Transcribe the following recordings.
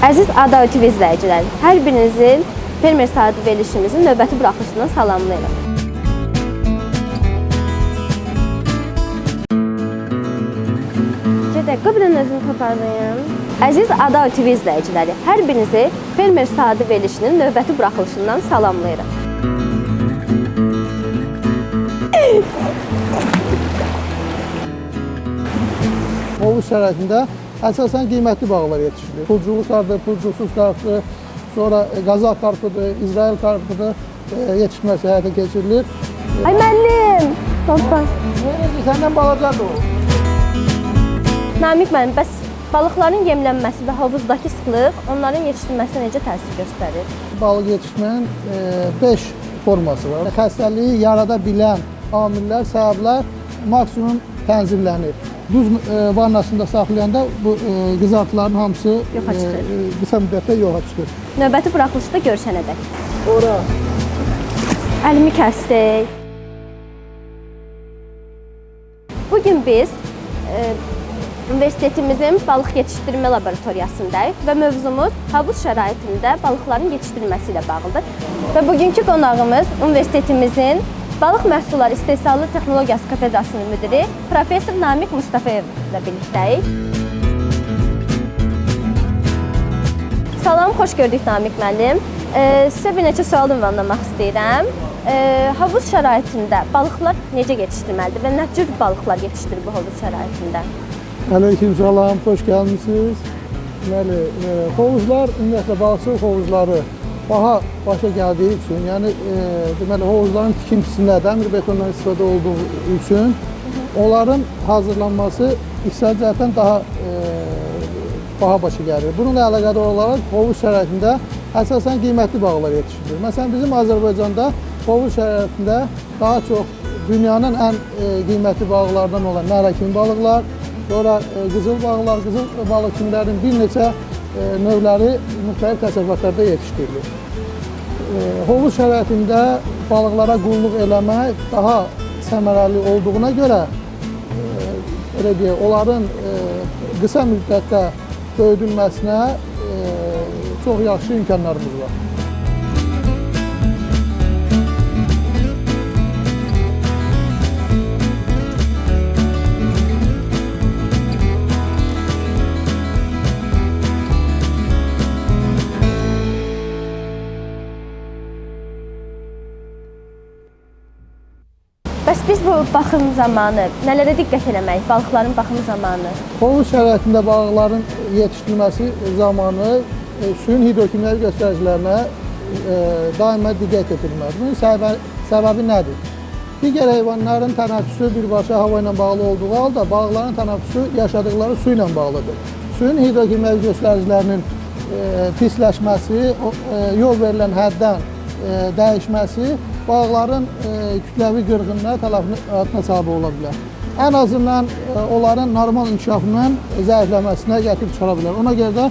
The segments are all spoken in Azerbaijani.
Əziz ADA TV izləyiciləri, hər birinizin fermer saatı verilişimizin növbəti buraxılışından salamlayırım. Qıbrın özünü toparlayın. Əziz ADA TV izləyiciləri, hər birinizi fermer saatı verilişinin növbəti buraxılışından salamlayırım. Hovuz şəraitində əsasən qiymətli bağlar yetişirilir. Pulculuq qarpıdır, pulculuqsuz qarpıdır, sonra qazaq qarpıdır, İsrail qarpıdır yetişməsi həyata keçirilir. Ay müəllim! Toplan. Səndən balacadır o. Namiq müəllim, bəs balıqların yemlənməsi və hovuzdakı sıxlıq onların yetişdirilməsinə necə təsir göstərir? Balıq yetişmənin 5 forması var. Xəstəliyi yarada bilən amillər, səbəblər maksimum tənzimlənir. Duz vannasında saxlayanda bu qızartıların hamısı qısa müddətdə yoxa çıxır. Növbəti buraxılışda görüşənədək. Ora. Əlimi kəsdik. Bugün biz universitetimizin balıq yetişdirmə laboratoriyasındayıq və mövzumuz hovuz şəraitində balıqların yetişdirilməsi ilə bağlıdır. Və bugünkü qonağımız universitetimizin Balıq Məhsulları İstehsalı Texnologiyası Kafedrasının müdiri Profesor Namiq Mustafayev ilə birlikdəyik. Salam, xoş gördük Namiq müəllim. Sizə bir neçə sual ünvanlamaq istəyirəm. Hovuz şəraitində balıqlar necə yetişdirməlidir və nə cür balıqlar yetişdirir bu hovuz şəraitində? Aleyküm salam, xoş gəlmişsiniz. Deməli, hovuzlar, ümumiyyətlə balıqçılıq hovuzları baha başa gəldiyi üçün, yəni deməli hovuzların tikintisində dəmir betondan istifadə olduğu üçün onların hazırlanması iqtisadi cəhətdən daha baha başa gəlir. Bununla əlaqədar olaraq hovuz şəraitində əsasən qiymətli balıqlar yetişdirilir. Məsələn, bizim Azərbaycanda hovuz şəraitində daha çox dünyanın ən qiymətli balıqlardan olan nərəkin balıqlar, sonra qızıl balıqlar, qızıl balıq kimlərinin bir neçə növləri müxtəlif təsərrüfatlarda yetişdirilir. Hovuz şəraitində balıqlara qulluq eləmək daha səmərəli olduğuna görə elə deyək, onların qısa müddətdə böyüdülməsinə çox yaxşı imkanlarımız var. Bəs biz bu baxım zamanı nələrə diqqət eləməliyik, balıqların baxımı zamanı? Hovuz şəraitində balıqların yetişdirilməsi zamanı suyun hidrokimyəvi göstəricilərinə daima diqqət edilməlidir. Bunun səbəbi nədir? Digər heyvanların tənəffüsü birbaşa hava ilə bağlı olduğu halda balıqların tənəffüsü yaşadıkları su ilə bağlıdır. Suyun hidrokimyəvi göstəricilərinin pisləşməsi, yol verilən həddən dəyişməsi balıqların kütləvi qırğınına, tələfatına səbəb ola bilər. Ən azından onların normal inkişafının zəifləməsinə gətirib çıxara bilər. Ona görə də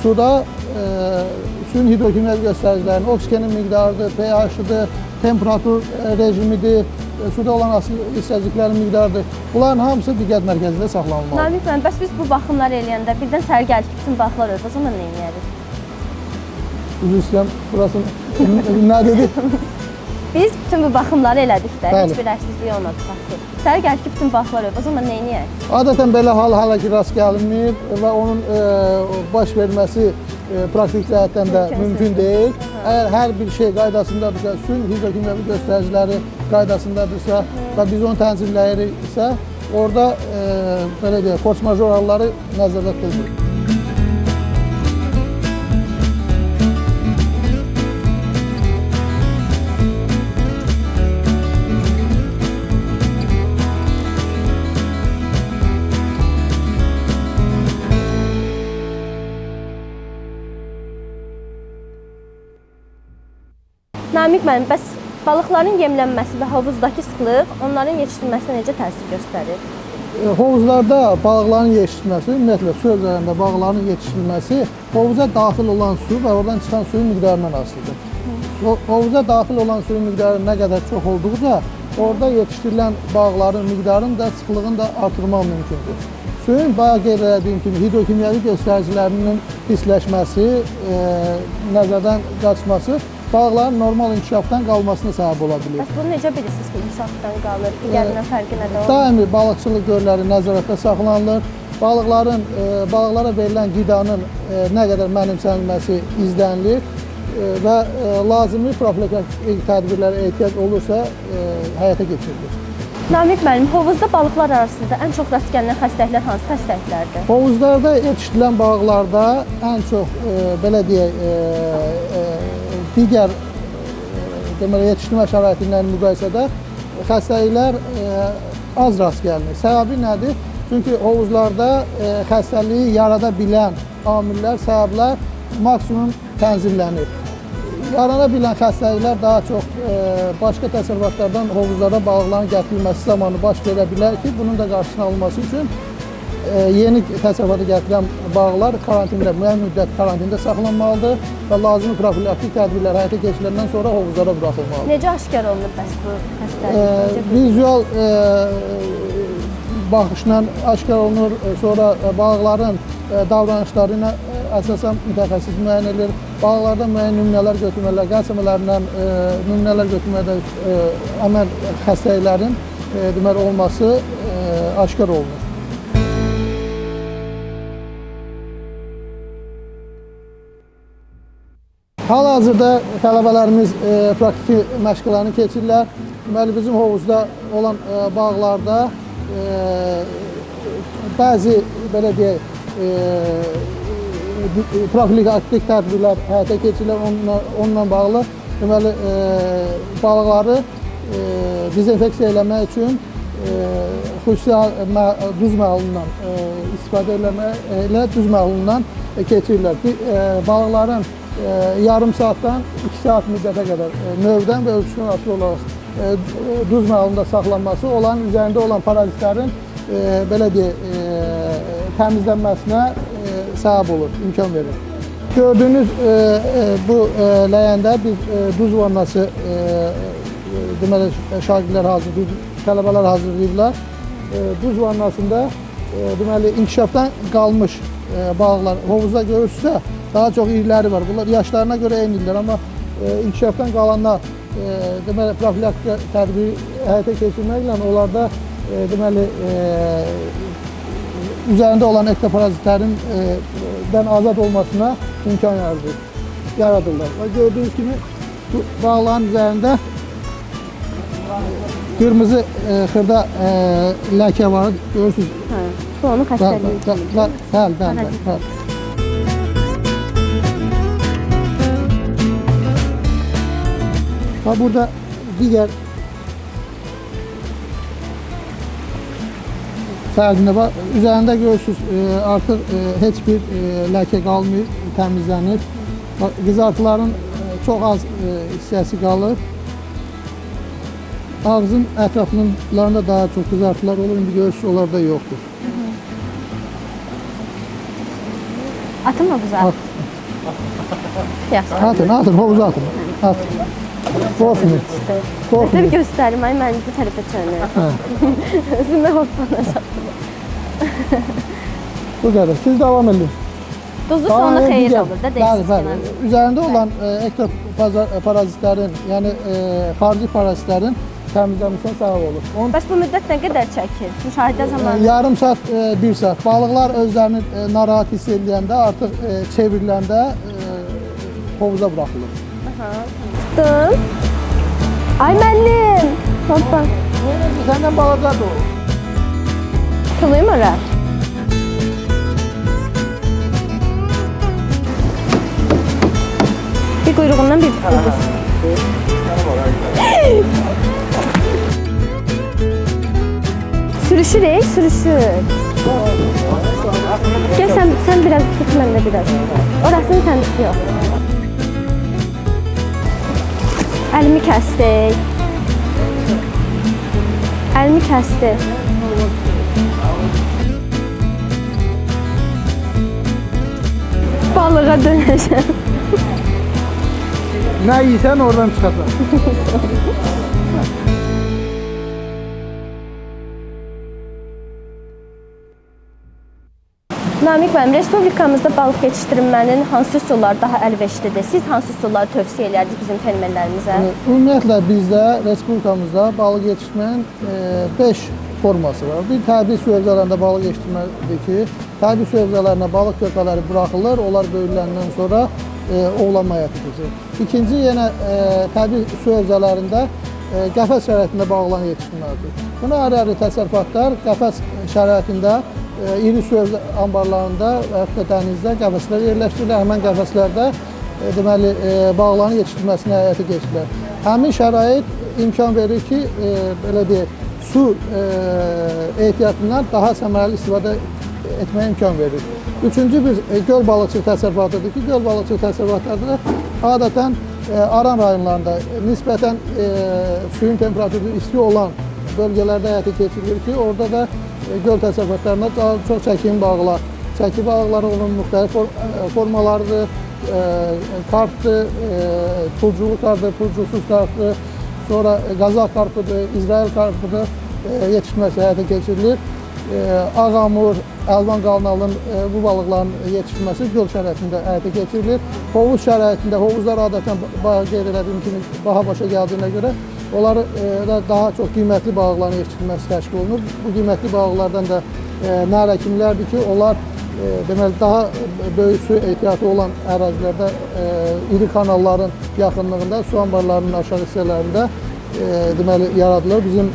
suda suyun hidrokimyəvi göstəricilərinin oksigenin miqdarıdır, pH-ıdır, temperatur rejimidir, suda olan asil hissəciklərin miqdarıdır. Bunların hamısı diqqət mərkəzində saxlanılmalıdır. Namiq müəllim, bəs biz bu baxımları eləyəndə birdən səhər gəlir ki, bütün balıqlar ölür, o zaman nə edərik? Üzr istəyirəm, burası nə dedi? Biz bütün bu baxımları elədik də, heç bir əksizlik olmadı baxdı. Səhər gəlir ki, bütün balıqlar ölür, o zaman nə edəyik? Adətən belə hal hələ ki rast gəlinmir və onun baş verməsi praktik cəhətdən də mümkün deyil. Əgər hər bir şey qaydasındadırsa, suyun hidrokimyəvi göstəriciləri qaydasındadırsa və biz onu tənzimləyiriksə, orada belə deyək, force major halları nəzərdə tutulur. Namiq müəllim, bəs balıqların yemlənməsi və hovuzdakı sıxlıq onların yetişdirilməsinə necə təsir göstərir? Hovuzlarda balıqların yetişdirilməsi, ümumiyyətlə su üzərində balıqların yetişdirilməsi hovuza daxil olan su və oradan çıxan suyun miqdarından asılıdır. Hovuza daxil olan suyun miqdarı nə qədər çox olduqca, orada yetişdirilən balıqların miqdarını da, sıxlığını da artırmaq mümkündür. suyun bayaq qeyd etdiyim kimi hidrokimyəvi göstəricilərinin pisləşməsi, nəzərdən qaçması balıqların normal inkişafdan qalmasına səbəb ola bilir. Bəs bunu necə bilirsiniz ki, inkişafdan qalır? Digərindən fərqi nədir? Daimi balıqçılıq gölləri nəzarətdə saxlanılır. Balıqlara verilən qidanın nə qədər mənimsənilməsi izlənilir və lazımi profilaktik tədbirlərə ehtiyac olursa həyata keçirilir. Namiq müəllim, hovuzda balıqlar arasında ən çox rast gəlinən xəstəliklər hansı xəstəliklərdir? Hovuzlarda yetişdirilən balıqlarda ən çox belə deyək, digər deməli yetişdirmə şəraiti ilə müqayisədə xəstəliklər az rast gəlinir. Səbəbi nədir? Çünki hovuzlarda xəstəliyi yarada bilən amillər, səbəblər maksimum tənzimlənir. Yarana bilən xəstəliklər daha çox başqa təsərrüfatlardan hovuzlara balıqların gətirilməsi zamanı baş verə bilər ki, bunun da qarşısını alınması üçün yeni təsərrüfata gətirən balıqlar karantində, müəyyən müddət karantində saxlanmalıdır və lazımi profilaktik tədbirlər həyata keçiriləndən sonra hovuzlara buraxılmalıdır. Necə aşkar olunur bəs bu xəstəlik? Vizual baxışla aşkar olunur, sonra balıqların davranışları ilə əsasən mütəxəssis müəyyən edilir. Balıqlarda müəyyən nümunələr götürmələr, qəlsəmələrindən nümunələr götürmədə əməl xəstəliklərin deməli olması aşkar olunur. Hal-hazırda tələbələrimiz praktiki məşqlərini keçirirlər. Deməli bizim hovuzda olan balıqlarda bəzi belə deyək profilaktik tədbirlər həyata keçirilir onunla bağlı. Deməli balıqları dezinfeksiya eləmək üçün xüsusi duz məhlulundan istifadə eləməklə duz məhlulundan keçirirlər. Balıqların yarım saatdan 2 saat müddətə qədər növdən və ölçüsündən asılı olaraq duz məhlulunda saxlanması onların üzərində olan parazitlərin belə deyək təmizlənməsinə səbəb olur, imkan verir. Gördüyünüz bu ləyəndə biz duz vannası deməli şagirdlər tələbələr hazırlayırlar. Duz vannasında deməli inkişafdan qalmış balıqlar hovuzda görürsünüzsə daha çox iriləri var. Bunlar yaşlarına görə eynidirlər, amma inkişafdan qalanlar deməli profilaktik tədbiri həyata keçirməklə onlarda deməli üzərində olan ektoparazitlərin azad olmasına imkan yaradırlar. Və gördüyünüz kimi bu balıqların üzərində qırmızı xırda ləkə var. Görürsünüz. Bu onun xəstəliyi. Bəli. Və burada digər fərqində var. Üzərində görürsünüz artıq heç bir ləkə qalmır, təmizlənir. Qızartıların çox az hissəsi qalır. Ağzın ətraflarında daha çox qızartılar olur, indi görürsünüz onlarda yoxdur. Atın mı buzağı? Atın, hovuza atın. Korkmayın. Size bir göstereyim, ben bu tarafa çönüyorum. Özüme hoplanacağım. Bu kadar, siz devam edin. Duzu sonu xeyir olur da Bəli. Üzərində olan ektoparazitlərin, yəni xarici parazitlərin təmizlənməsinə səbəb olur. Bəs bu müddət nə qədər çəkir? Müşahidə zamanı? Yarım saat, 1 saat. Balıqlar özlərini narahat hiss edəndə, artıq çevriləndə hovuza buraxılır. Tuttum. Ay müəllim! Hoppa. Səndən balacadır o. Tutuluyum oraya. Bir kuyruğundan bir kuyruğu. Sürüşür, sürüşür. Gel sen biraz tut, ben de biraz. Orasını sen tutuyor. Elimi kəsdik. Elimi kəsdi. Balığa dönəcəm. Nə yiysən oradan çıxacaq. Namiq müəllim, respublikamızda balıq yetişdirilmənin hansı üsullar daha əlverişlidir? Siz hansı üsulları tövsiyə edərdiniz bizim fermerlərimizə? Ümumiyyətlə bizdə respublikamızda balıq yetişdirmənin 5 forması var. Bir təbii su hövzələrində balıq yetişdirmədir ki, təbii su hövzələrində balıq körpələri buraxılır, onlar böyüləndən sonra ovlanma həyata keçirir. İkinci, yenə təbii su hövzələrində qəfəs şəraitində balıqların yetişdirməlidir. Buna ayrı-ayrı təsərrüfatlar qəfəs şəraitində iri su anbarlarında və yaxud da dənizdə qəfəslər yerləşdirilir. Həmən qəfəslərdə deməli balıqların yetişdirilməsinə həyata keçirilir. Həmin şərait imkan verir ki, belə deyək, su ehtiyatından daha səmərəli istifadə etməyə imkan verir. Üçüncü bir göl balıqçılıq təsərrüfatıdır ki, göl balıqçılıq təsərrüfatları adətən Aran rayonlarında nisbətən suyun temperaturu isti olan bölgələrdə həyata keçirilir ki, orada da göl təsərrüfatlarında çox çəkim balıqlar, çəki balıqları onun müxtəlif formalarıdır, karpdır, pulculu karpdır, pulcusuz karpdır, sonra qazaq karpıdır, İsrail karpıdır yetişdirməsi həyata keçirilir. Ağamur, əlvan qalnalın bu balıqların yetişdirilməsi göl şəraitində həyata keçirilir. Hovuz şəraitində, hovuzlar adətən qeyd etdiyim kimi baha başa gəldiyinə görə onları da daha çox qiymətli balıqların yetişdirilməsi təşkil olunur. Bu qiymətli balıqlardan da nəhər həkimlərdir ki, onlar deməli daha böyük su ehtiyatı olan ərazilərdə iri kanalların yaxınlığında, su anbarlarının aşağı hissələrində deməli yaradılır. Bizim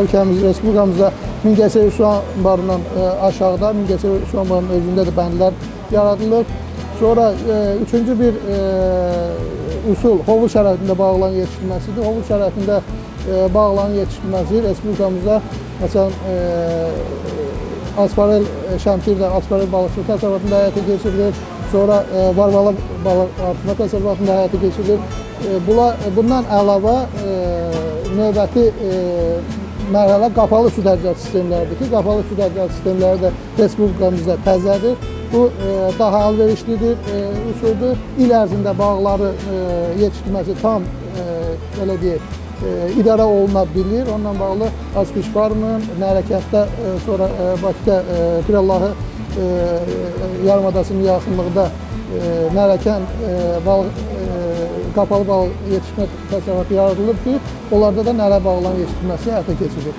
ölkəmiz, respublikamızda Mingəçevir su anbarından aşağıda, Mingəçevir su anbarının özündə də bəndlər yaradılır. Sonra üçüncü bir usul hovuz şəraitində balıqların yetişdirilməsidir. Hovuz şəraitində balıqların yetişdirilməsi respublikamızda məsələn Asparel Şəmkirdə Asparel balıqçılıq təsərrüfatında həyata keçirilir. Sonra Varvala balıq artırma təsərrüfatında həyata keçirilir. Bundan əlavə növbəti mərhələ qapalı su dərəcəsi sistemləridir ki, qapalı su dərəcəsi sistemləri də respublikamızda təzədir. Bu daha əlverişlidir, usuldur. İl ərzində balıqları yetişdirməsi tam belə deyək, idarə oluna bilir. Onunla bağlı Aspişbarmın, Nərəkətdə, sonra Bakıda Pirallahı yarımadasının yaxınlığında Nərəkən qapalı balıq yetişdirmə təsərrüfatı yaradılıb ki, onlarda da nərə balıqların yetişdirilməsi həyata keçirilir.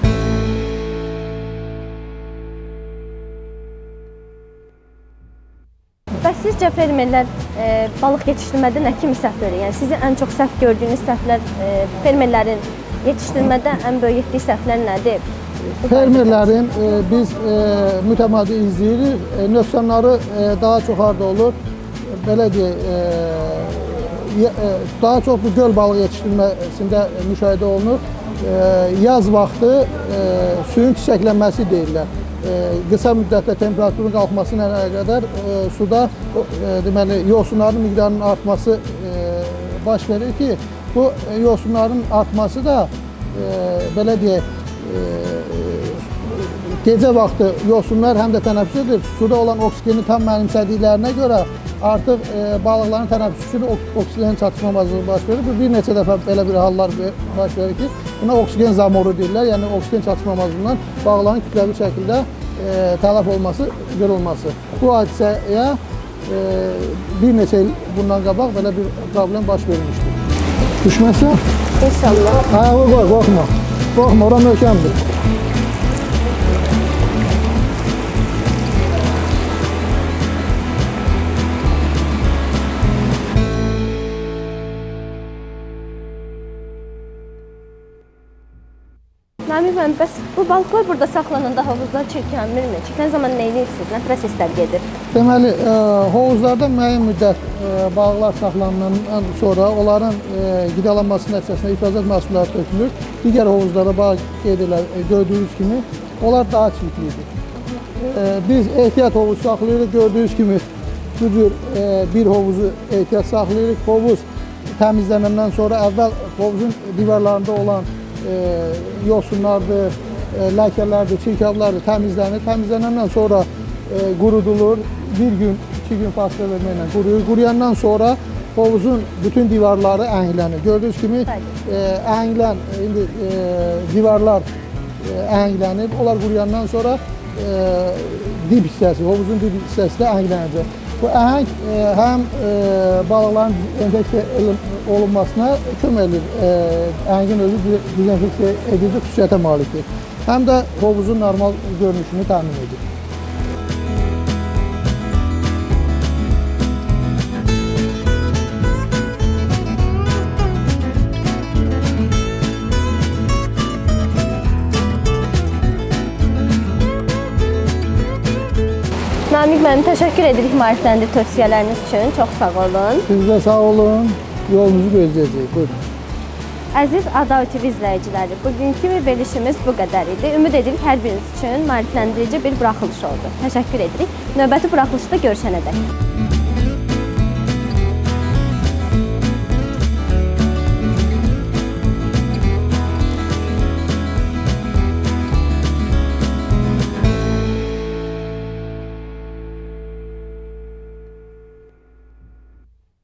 Bəs sizcə fermerlər balıq yetişdirmədə nə kimi səhv görür? Yəni sizin ən çox səhv gördüyünüz səhvlər, fermerlərin yetişdirmədə ən böyük etdiyi səhvlər nədir? Fermerlərin biz mütəmadi izləyirik, nöqsanları daha çox harda olur? Belə deyək, daha çox bu göl balığı yetişdirilməsində müşahidə olunur. Yaz vaxtı suyun çiçəklənməsi deyirlər. Qısa müddətdə temperaturun qalxmasına qədər suda deməli yosunların miqdarının artması baş verir ki, bu yosunların artması da belə deyək, gecə vaxtı yosunlar həm də tənəffüs edir, suda olan oksigeni tam mənimsədiklərinə görə artıq balıqların tənəffüs üçün oksigen çatışmamazlığı baş verir. Bir neçə dəfə belə bir hallar baş verir ki, buna oksigen zamoru deyirlər, yəni oksigen çatışmamazlığından balıqların kütləvi şəkildə tələf olması, qırılması. Bu hadisəyə bir neçə il bundan qabaq belə bir problem baş vermişdir. Düşməsə? İnşallah. Hə, qoy, qorxma. Qorxma, ora möhkəmdir. Namiq müəllim, bəs bu balıqlar burada saxlananda hovuzlar çirklənmirmi? Çirklən zaman nə edirsiniz? Nə proseslər gedir? Deməli, hovuzlarda müəyyən müddət balıqlar saxlanandan sonra onların qidalanması nəticəsində ifrazat məhsulları tökülür. Digər hovuzlarda balıq gördüyünüz kimi onlar daha çirklidir. Biz ehtiyat hovuzu saxlayırıq, gördüyünüz kimi bu cür bir hovuzu ehtiyat saxlayırıq. Hovuz təmizlənəndən sonra əvvəl hovuzun divarlarında olan yosunlardır, ləkələrdir, çirkablardır təmizlənir. Təmizlənəndən sonra qurudulur. Bir gün, 2 gün fasilə verməklə quruyur. Quruyandan sonra hovuzun bütün divarları ənglənir. Gördüyünüz kimi indi divarlar ənglənib. Onlar quruyandan sonra dib hissəsi, hovuzun dib hissəsi də əhənglənəcək. Bu əhəng həm balıqların dezinfeksiya olunmasına kömək edir. Əhəngin özü dezinfeksiya edici xüsusiyyətə malikdir. Həm də hovuzun normal görünüşünü təmin edir. Namiq müəllim, təşəkkür edirik maarifləndirdiyi tövsiyələriniz üçün. Çox sağ olun. Siz də sağ olun. Yolunuzu gözləyəcəyik. Buyurun. Əziz ADAV TV izləyiciləri, bugünkü verilişimiz bu qədər idi. Ümid edirik hər biriniz üçün maarifləndirici bir buraxılış oldu. Təşəkkür edirik. Növbəti buraxılışda görüşənədək.